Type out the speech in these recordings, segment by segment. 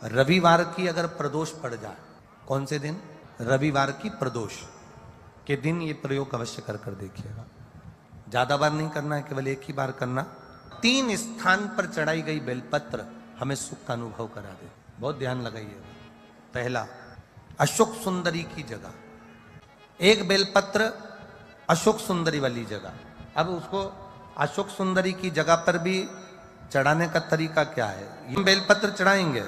रविवार की अगर प्रदोष पड़ जाए, कौन से दिन? रविवार की प्रदोष के दिन ये प्रयोग अवश्य कर कर देखिएगा। ज्यादा बार नहीं करना है, केवल एक ही बार करना। 3 स्थान पर चढ़ाई गई बेलपत्र हमें सुख का अनुभव करा दे। बहुत ध्यान लगाइएगा। पहला, अशोक सुंदरी की जगह, एक बेलपत्र अशोक सुंदरी वाली जगह। अब उसको अशोक सुंदरी की जगह पर भी चढ़ाने का तरीका क्या है? ये बेलपत्र चढ़ाएंगे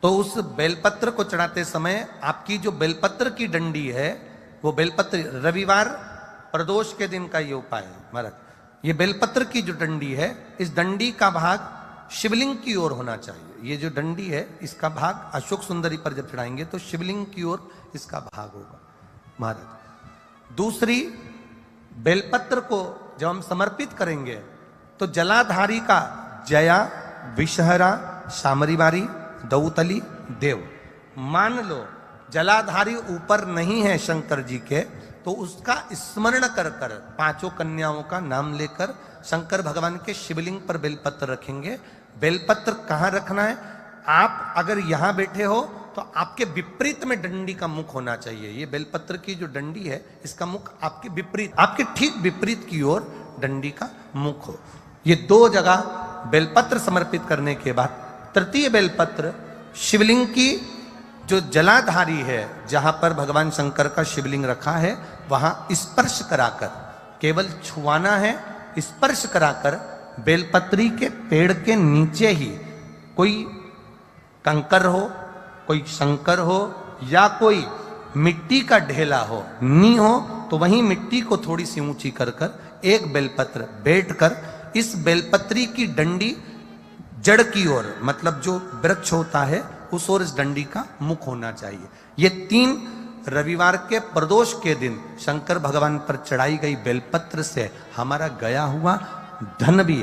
तो उस बेलपत्र को चढ़ाते समय आपकी जो बेलपत्र की डंडी है, वो बेलपत्र, रविवार प्रदोष के दिन का ये उपाय है महाराज। ये बेलपत्र की जो डंडी है, इस डंडी का भाग शिवलिंग की ओर होना चाहिए। ये जो डंडी है, इसका भाग अशोक सुंदरी पर जब चढ़ाएंगे तो शिवलिंग की ओर इसका भाग होगा महाराज। दूसरी, बेलपत्र को जब हम समर्पित करेंगे तो जलाधारी का जया, विषहरा, शामरीवारी, दौतली, देव, मान लो जलाधारी ऊपर नहीं है शंकर जी के, तो उसका स्मरण कर कर 5 कन्याओं का नाम लेकर शंकर भगवान के शिवलिंग पर बेलपत्र रखेंगे। बेलपत्र कहाँ रखना है? आप अगर यहां बैठे हो तो आपके विपरीत में डंडी का मुख होना चाहिए। ये बेलपत्र की जो डंडी है, इसका मुख आपके विपरीत, आपके ठीक विपरीत की ओर डंडी का मुख हो। ये 2 जगह बेलपत्र समर्पित करने के बाद तृतीय बेलपत्र शिवलिंग की जो जलाधारी है, जहां पर भगवान शंकर का शिवलिंग रखा है, वहां स्पर्श कराकर, केवल छुआना है, स्पर्श कराकर बेलपत्री के पेड़ के नीचे ही कोई कंकर हो, कोई शंकर हो या कोई मिट्टी का ढेला हो, नी हो, तो वहीं मिट्टी को थोड़ी सी ऊंची कर कर एक बेलपत्र बैठकर इस बेलपत्री की डंडी जड़ की ओर, मतलब जो वृक्ष होता है उस ओर इस डंडी का मुख होना चाहिए। ये 3 रविवार के प्रदोष के दिन शंकर भगवान पर चढ़ाई गई बेलपत्र से हमारा गया हुआ धन भी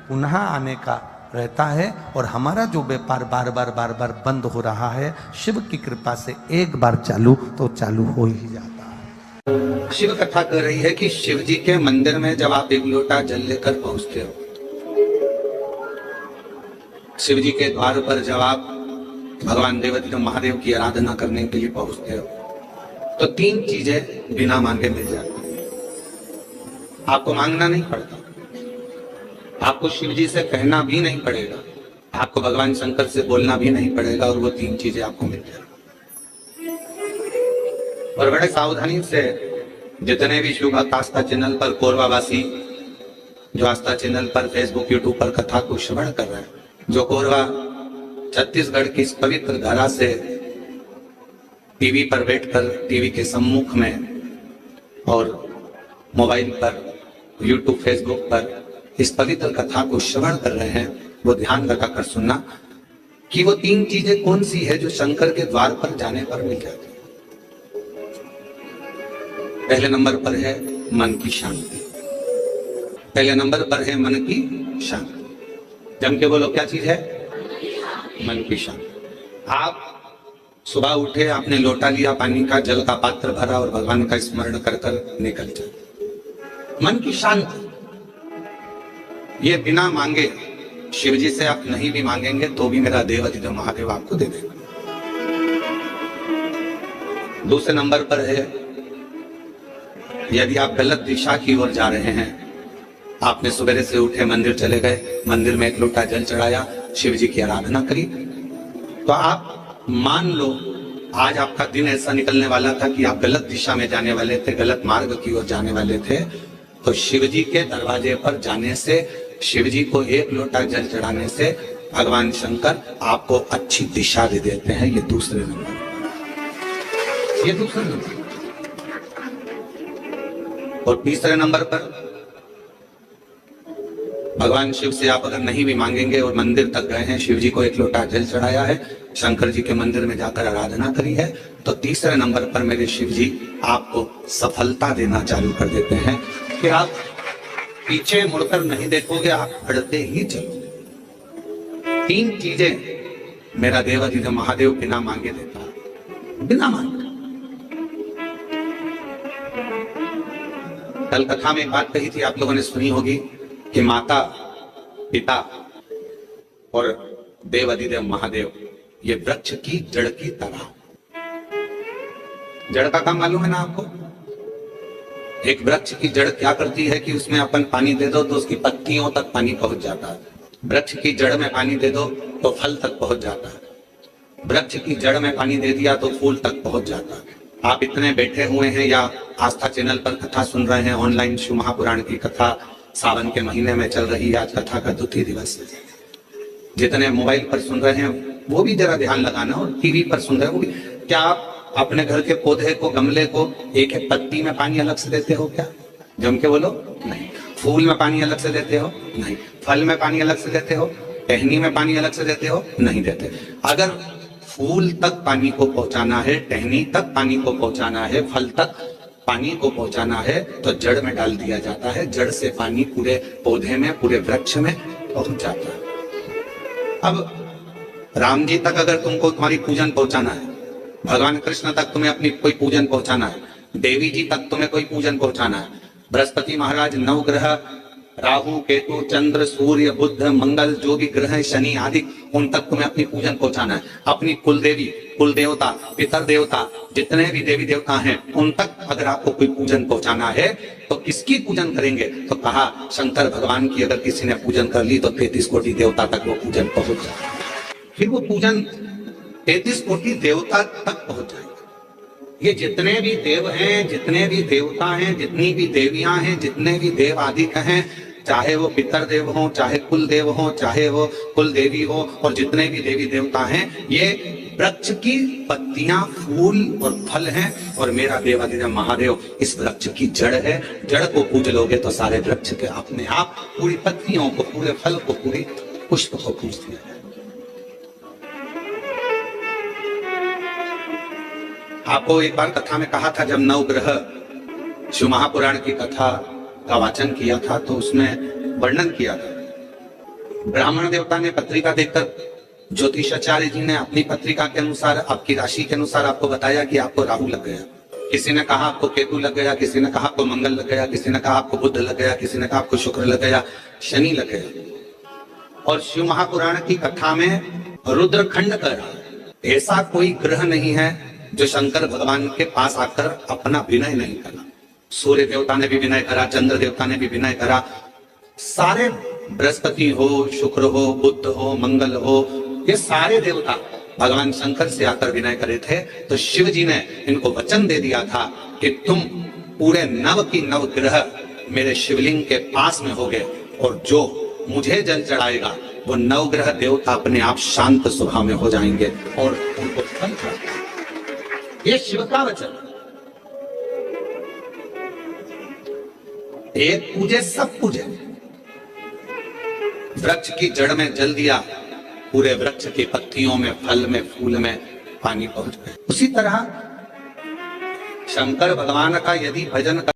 पुनः आने का रहता है, और हमारा जो व्यापार बार बार बंद हो रहा है, शिव की कृपा से एक बार चालू तो चालू हो ही जाता है। शिव कथा कर रही है कि शिव जी के मंदिर में जब आप एक लोटा जल लेकर पहुंचते हो, शिव जी के द्वार पर जब आप भगवान देवती महादेव की आराधना करने के लिए पहुंचते हो, तो 3 चीजें बिना मांगे मिल जाती हैं। आपको मांगना नहीं पड़ता, आपको शिव जी से कहना भी नहीं पड़ेगा, आपको भगवान शंकर से बोलना भी नहीं पड़ेगा, और वो 3 चीजें आपको मिल जाएगी। और बड़े सावधानी से जितने भी शिव भक्त आस्था चैनल पर, कोरवावासी जो आस्था चैनल पर, फेसबुक, यूट्यूब पर कथा को श्रवण कर रहे हैं, जो कोरवा छत्तीसगढ़ की इस पवित्र धरा से टीवी पर बैठकर, टीवी के सम्मुख में और मोबाइल पर, यूट्यूब, फेसबुक पर इस पवित्र कथा को श्रवण कर रहे हैं, वो ध्यान लगाकर सुनना कि वो 3 चीजें कौन सी है जो शंकर के द्वार पर जाने पर मिल जाती है। पहले नंबर पर है मन की शांति। पहले नंबर पर है मन की शांति। जम के बोलो, क्या चीज है? मन की शांति। आप सुबह उठे, आपने लोटा लिया, पानी का, जल का पात्र भरा और भगवान का स्मरण कर कर निकल जाए। मन की शांति, ये बिना मांगे, शिव जी से आप नहीं भी मांगेंगे तो भी मेरा देवाधिदेव महादेव आपको दे देगा। दूसरे नंबर पर है, यदि आप गलत दिशा की ओर जा रहे हैं, आपने सवेरे से उठे, मंदिर चले गए, मंदिर में एक लोटा जल चढ़ाया, शिव जी की आराधना करी, तो आप मान लो आज आपका दिन ऐसा निकलने वाला था कि आप गलत दिशा में जाने वाले थे, गलत मार्ग की ओर जाने वाले थे, तो शिव जी के दरवाजे पर जाने से, शिव जी को एक लोटा जल चढ़ाने से भगवान शंकर आपको अच्छी दिशा दे देते हैं। ये दूसरे नंबर, ये दूसरे नंबर। और तीसरे नंबर पर भगवान शिव से आप अगर नहीं भी मांगेंगे और मंदिर तक गए हैं, शिव जी को एक लोटा जल चढ़ाया है, शंकर जी के मंदिर में जाकर आराधना करी है, तो तीसरे नंबर पर मेरे शिव जी आपको सफलता देना चालू कर देते हैं कि आप पीछे मुड़कर नहीं देखोगे, आप बढ़ते ही चलोगे। 3 चीजें मेरा देवाधिदेव महादेव बिना मांगे देता है, बिना मांगे। कल कथा में एक बात कही थी, आप लोगों ने सुनी होगी कि माता, पिता और देवाधिदेव महादेव ये वृक्ष की जड़ की तरह। जड़ का काम मालूम है ना आपको? एक वृक्ष की जड़ क्या करती है कि उसमें अपन पानी दे दो तो उसकी पत्तियों तक पानी पहुंच जाता है। वृक्ष की जड़ में पानी दे दो तो फल तक पहुंच जाता है। वृक्ष की जड़ में पानी दे दिया तो फूल तक पहुंच जाता है। आप इतने बैठे हुए हैं या आस्था चैनल पर कथा सुन रहे हैं, ऑनलाइन शिव महापुराण की कथा सावन के महीने में चल रही है, आज कथा का द्वितीय दिवस है। जितने मोबाइल पर सुन रहे हैं वो भी जरा ध्यान लगाना, और टीवी पर सुन रहे हैं वो भी। क्या आप अपने घर के पौधे को, गमले को एक एक पत्ती में पानी अलग से देते हो क्या? जम के बोलो, नहीं। फूल में पानी अलग से देते हो? नहीं। फल में पानी अलग से देते हो? टहनी में पानी अलग से देते हो? नहीं देते। अगर फूल तक पानी को पहुंचाना है, टहनी तक पानी को पहुंचाना है, फल तक पानी को पहुंचाना है, तो जड़ में डाल दिया जाता है। जड़ से पानी पूरे पौधे में, पूरे वृक्ष में पहुंच जाता है। अब राम जी तक अगर तुमको तुम्हारी पूजन पहुंचाना है, भगवान कृष्ण तक तुम्हें अपनी कोई पूजन पहुंचाना है, देवी जी तक तुम्हें कोई पूजन पहुंचाना है, बृहस्पति महाराज, नवग्रह, राहु, केतु, चंद्र, सूर्य, बुध, मंगल, जो भी ग्रह, शनि आदि, उन तक तुम्हें अपनी पूजन पहुंचाना है। अपनी कुल देवी, कुल देवता, पितर देवता, जितने भी देवी देवता हैं, उन तक अगर आपको कोई पूजन पहुंचाना है तो किसकी पूजन करेंगे? तो कहा शंकर भगवान की अगर किसी ने पूजन कर ली तो 33 कोटि देवता तक वो पूजन पहुंच जाए। फिर वो पूजन 33 कोटि देवता तक पहुंच जाएगा। ये जितने भी देव हैं, जितने भी देवता हैं, जितनी भी देवियां हैं, जितने भी देव आदि हैं, चाहे वो पितर देव हो, चाहे कुल देव हो, चाहे वो कुल देवी हो, और जितने भी देवी देवता हैं, ये वृक्ष की पत्तियां, फूल और फल हैं। और मेरा देवाधिदेव महादेव इस वृक्ष की जड़ है। जड़ को पूज लोगे तो सारे वृक्ष के अपने आप पूरी पत्तियों को, पूरे फल को, पूरी पुष्प को पूज दिया जाए। आपको एक बार कथा में कहा था, जब नवग्रह शिव महापुराण की कथा का वाचन किया था तो उसमें वर्णन किया था। ब्राह्मण देवता ने पत्रिका देखकर ज्योतिषाचार्य जी ने अपनी पत्रिका के अनुसार, आपकी राशि के अनुसार आपको बताया कि आपको राहु लग गया। किसी ने कहा आपको केतु लग गया, किसी ने कहा आपको मंगल लग गया, किसी ने कहा आपको बुध लग गया, किसी ने कहा आपको शुक्र लग गया, शनि लग गया। और शिव महापुराण की कथा में रुद्रखंड कर ऐसा कोई ग्रह नहीं है जो शंकर भगवान के पास आकर अपना विनय नहीं करा। सूर्य देवता ने भी विनय करा, चंद्र देवता ने भी विनय करा, सारे बृहस्पति हो, शुक्र हो, बुध हो, मंगल हो, ये सारे देवता भगवान शंकर से आकर विनय करे थे। तो शिव जी ने इनको वचन दे दिया था कि तुम पूरे नव की नव ग्रह मेरे शिवलिंग के पास में होगे, और जो मुझे जल चढ़ाएगा वो नवग्रह देवता अपने आप शांत स्वभाव में हो जाएंगे और उनको फल प्राप्त। ये शिव का वचन। एक पूजे सब पूजे। वृक्ष की जड़ में जल दिया, पूरे वृक्ष की पत्तियों में, फल में, फूल में पानी पहुंच गए। उसी तरह शंकर भगवान का यदि भजन